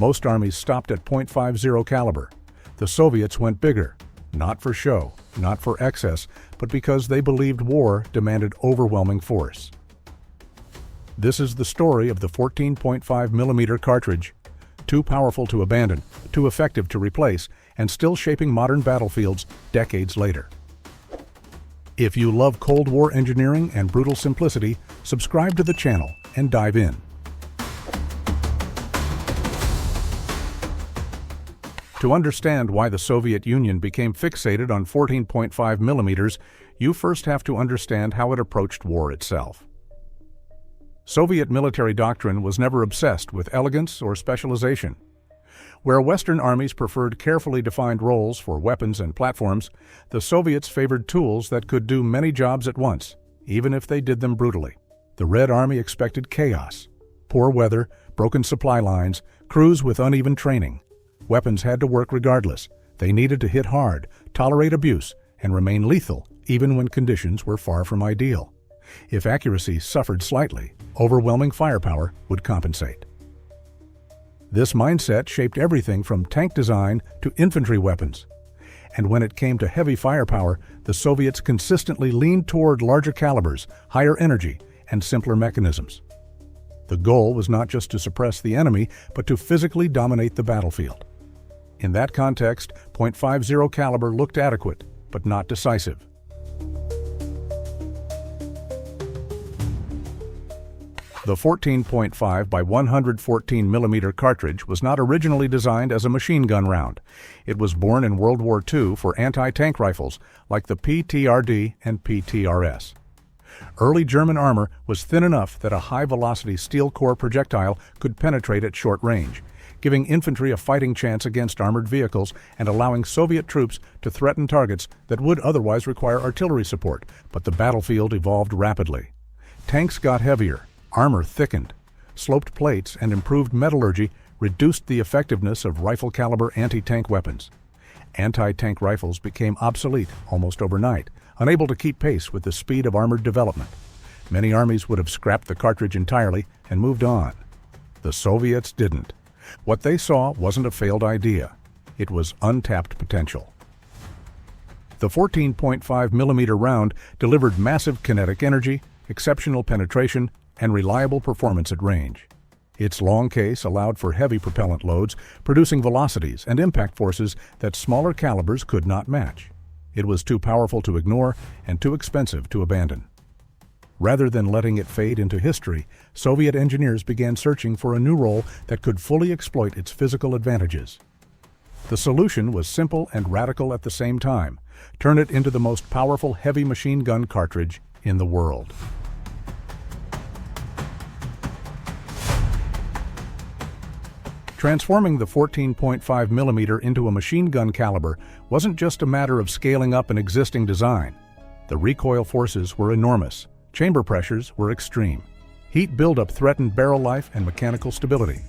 Most armies stopped at .50 caliber. The Soviets went bigger, not for show, not for excess, but because they believed war demanded overwhelming force. This is the story of the 14.5mm cartridge, too powerful to abandon, too effective to replace, and still shaping modern battlefields decades later. If you love Cold War engineering and brutal simplicity, subscribe to the channel and dive in. To understand why the Soviet Union became fixated on 14.5mm, you first have to understand how it approached war itself. Soviet military doctrine was never obsessed with elegance or specialization. Where Western armies preferred carefully defined roles for weapons and platforms, the Soviets favored tools that could do many jobs at once, even if they did them brutally. The Red Army expected chaos, poor weather, broken supply lines, crews with uneven training. Weapons had to work regardless. They needed to hit hard, tolerate abuse, and remain lethal even when conditions were far from ideal. If accuracy suffered slightly, overwhelming firepower would compensate. This mindset shaped everything from tank design to infantry weapons. And when it came to heavy firepower, the Soviets consistently leaned toward larger calibers, higher energy, and simpler mechanisms. The goal was not just to suppress the enemy, but to physically dominate the battlefield. In that context, .50 caliber looked adequate, but not decisive. The 14.5 by 114mm cartridge was not originally designed as a machine gun round. It was born in World War II for anti-tank rifles like the PTRD and PTRS. Early German armor was thin enough that a high-velocity steel core projectile could penetrate at short range, giving infantry a fighting chance against armored vehicles and allowing Soviet troops to threaten targets that would otherwise require artillery support. But the battlefield evolved rapidly. Tanks got heavier. Armor thickened. Sloped plates and improved metallurgy reduced the effectiveness of rifle-caliber anti-tank weapons. Anti-tank rifles became obsolete almost overnight, unable to keep pace with the speed of armored development. Many armies would have scrapped the cartridge entirely and moved on. The Soviets didn't. What they saw wasn't a failed idea. It was untapped potential. The 14.5mm round delivered massive kinetic energy, exceptional penetration, and reliable performance at range. Its long case allowed for heavy propellant loads, producing velocities and impact forces that smaller calibers could not match. It was too powerful to ignore and too expensive to abandon. Rather than letting it fade into history, Soviet engineers began searching for a new role that could fully exploit its physical advantages. The solution was simple and radical at the same time: turn it into the most powerful heavy machine gun cartridge in the world. Transforming the 14.5mm into a machine gun caliber wasn't just a matter of scaling up an existing design. The recoil forces were enormous. Chamber pressures were extreme. Heat buildup threatened barrel life and mechanical stability.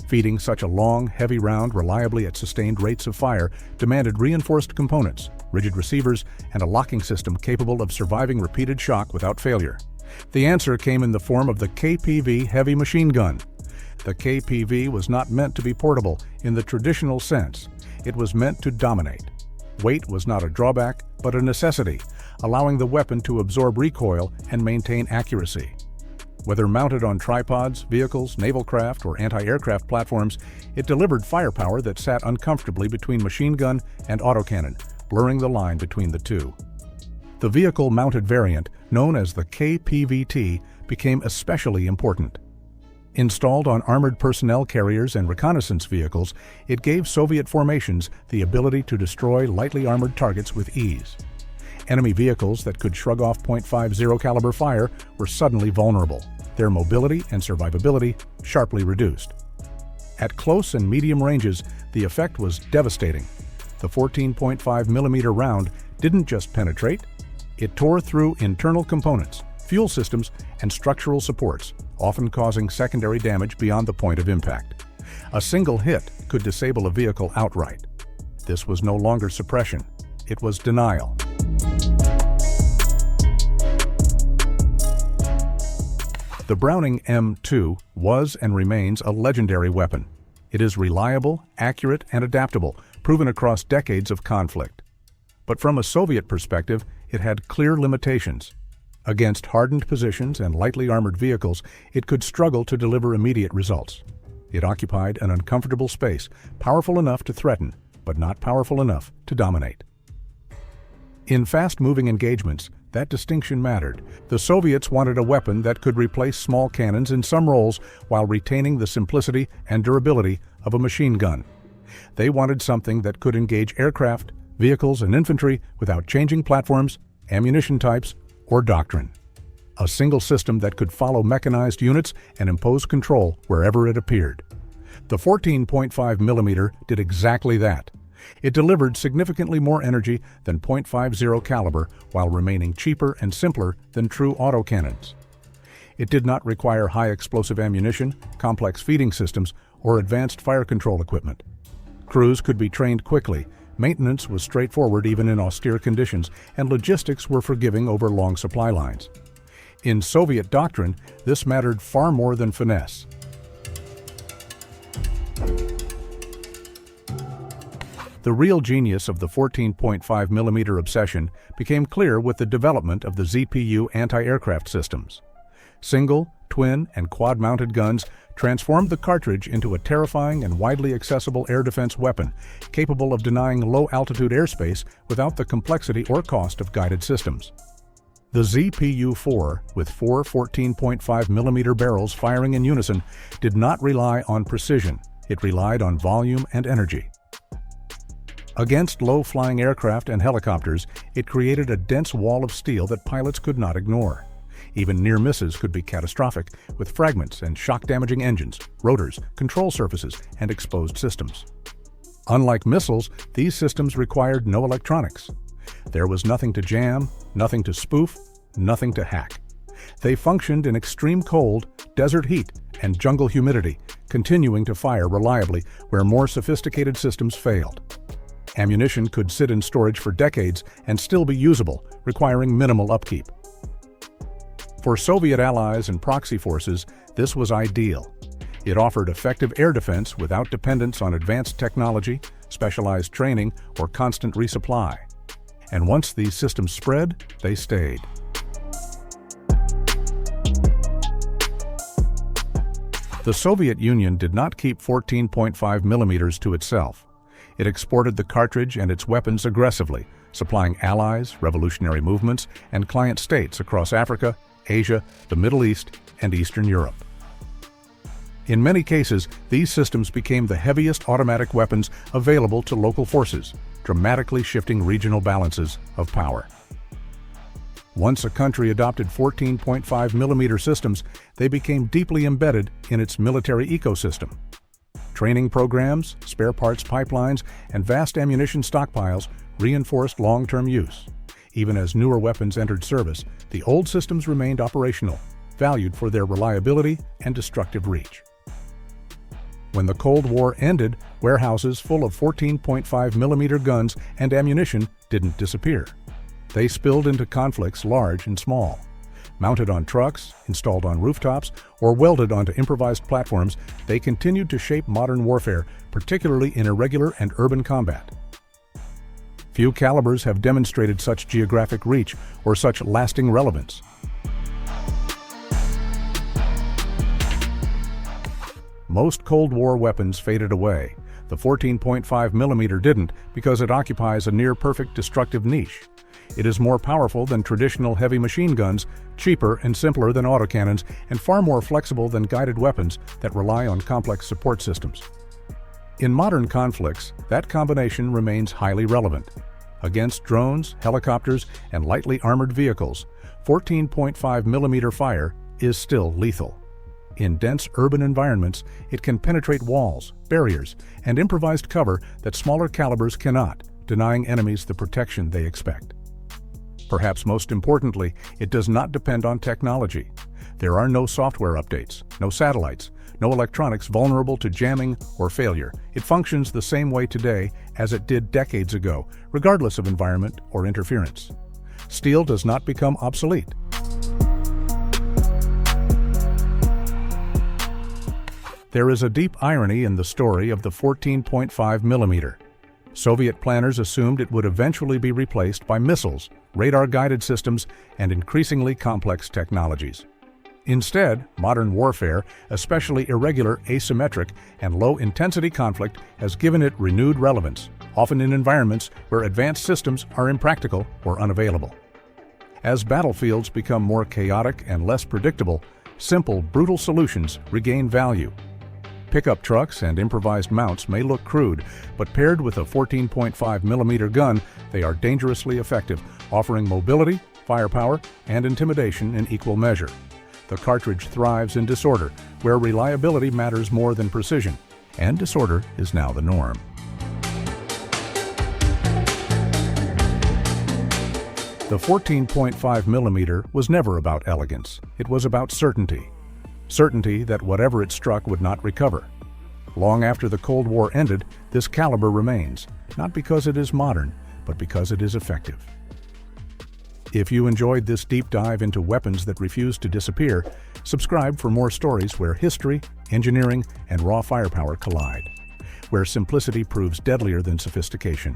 Feeding such a long, heavy round reliably at sustained rates of fire demanded reinforced components, rigid receivers, and a locking system capable of surviving repeated shock without failure. The answer came in the form of the KPV heavy machine gun. The KPV was not meant to be portable in the traditional sense. It was meant to dominate. Weight was not a drawback, but a necessity, allowing the weapon to absorb recoil and maintain accuracy. Whether mounted on tripods, vehicles, naval craft, or anti-aircraft platforms, it delivered firepower that sat uncomfortably between machine gun and autocannon, blurring the line between the two. The vehicle-mounted variant, known as the KPVT, became especially important. Installed on armored personnel carriers and reconnaissance vehicles, it gave Soviet formations the ability to destroy lightly armored targets with ease. Enemy vehicles that could shrug off .50 caliber fire were suddenly vulnerable, their mobility and survivability sharply reduced. At close and medium ranges, the effect was devastating. The 14.5mm round didn't just penetrate, it tore through internal components, fuel systems, and structural supports, often causing secondary damage beyond the point of impact. A single hit could disable a vehicle outright. This was no longer suppression, it was denial. The Browning M2 was and remains a legendary weapon. It is reliable, accurate, and adaptable, proven across decades of conflict. But from a Soviet perspective, it had clear limitations. Against hardened positions and lightly armored vehicles, it could struggle to deliver immediate results. It occupied an uncomfortable space, powerful enough to threaten, but not powerful enough to dominate. In fast-moving engagements, that distinction mattered. The Soviets wanted a weapon that could replace small cannons in some roles while retaining the simplicity and durability of a machine gun. They wanted something that could engage aircraft, vehicles, and infantry without changing platforms, ammunition types, or doctrine. A single system that could follow mechanized units and impose control wherever it appeared. The 14.5mm did exactly that. It delivered significantly more energy than .50 caliber while remaining cheaper and simpler than true autocannons. It did not require high explosive ammunition, complex feeding systems, or advanced fire control equipment. Crews could be trained quickly, maintenance was straightforward even in austere conditions, and logistics were forgiving over long supply lines. In Soviet doctrine, this mattered far more than finesse. The real genius of the 14.5mm obsession became clear with the development of the ZPU anti-aircraft systems. Single, twin, and quad-mounted guns transformed the cartridge into a terrifying and widely accessible air defense weapon, capable of denying low-altitude airspace without the complexity or cost of guided systems. The ZPU-4, with four 14.5mm barrels firing in unison, did not rely on precision. It relied on volume and energy. Against low-flying aircraft and helicopters, it created a dense wall of steel that pilots could not ignore. Even near misses could be catastrophic, with fragments and shock-damaging engines, rotors, control surfaces, and exposed systems. Unlike missiles, these systems required no electronics. There was nothing to jam, nothing to spoof, nothing to hack. They functioned in extreme cold, desert heat, and jungle humidity, continuing to fire reliably where more sophisticated systems failed. Ammunition could sit in storage for decades and still be usable, requiring minimal upkeep. For Soviet allies and proxy forces, this was ideal. It offered effective air defense without dependence on advanced technology, specialized training, or constant resupply. And once these systems spread, they stayed. The Soviet Union did not keep 14.5mm to itself. It exported the cartridge and its weapons aggressively, supplying allies, revolutionary movements, and client states across Africa, Asia, the Middle East, and Eastern Europe. In many cases, these systems became the heaviest automatic weapons available to local forces, dramatically shifting regional balances of power. Once a country adopted 14.5mm systems, they became deeply embedded in its military ecosystem. Training programs, spare parts pipelines, and vast ammunition stockpiles reinforced long-term use. Even as newer weapons entered service, the old systems remained operational, valued for their reliability and destructive reach. When the Cold War ended, warehouses full of 14.5mm guns and ammunition didn't disappear. They spilled into conflicts large and small. Mounted on trucks, installed on rooftops, or welded onto improvised platforms, they continued to shape modern warfare, particularly in irregular and urban combat. Few calibers have demonstrated such geographic reach or such lasting relevance. Most Cold War weapons faded away. The 14.5mm didn't because it occupies a near-perfect destructive niche. It is more powerful than traditional heavy machine guns, cheaper and simpler than autocannons, and far more flexible than guided weapons that rely on complex support systems. In modern conflicts, that combination remains highly relevant. Against drones, helicopters, and lightly armored vehicles, 14.5mm fire is still lethal. In dense urban environments, it can penetrate walls, barriers, and improvised cover that smaller calibers cannot, denying enemies the protection they expect. Perhaps most importantly, it does not depend on technology. There are no software updates, no satellites, no electronics vulnerable to jamming or failure. It functions the same way today as it did decades ago, regardless of environment or interference. Steel does not become There is a deep irony in the story of the 14.5 millimeter. Soviet planners assumed it would eventually be replaced by missiles, radar-guided systems, and increasingly complex technologies. Instead, modern warfare, especially irregular, asymmetric, and low-intensity conflict, has given it renewed relevance, often in environments where advanced systems are impractical or unavailable. As battlefields become more chaotic and less predictable, simple, brutal solutions regain value. Pickup trucks and improvised mounts may look crude, but paired with a 14.5 millimeter gun, they are dangerously effective, offering mobility, firepower, and intimidation in equal measure. The cartridge thrives in disorder, where reliability matters more than precision, and disorder is now the norm. The 14.5 millimeter was never about elegance. It was about certainty. Certainty that whatever it struck would not recover. Long after the Cold War ended, this caliber remains, not because it is modern, but because it is effective. If you enjoyed this deep dive into weapons that refuse to disappear, subscribe for more stories where history, engineering, and raw firepower collide, where simplicity proves deadlier than sophistication.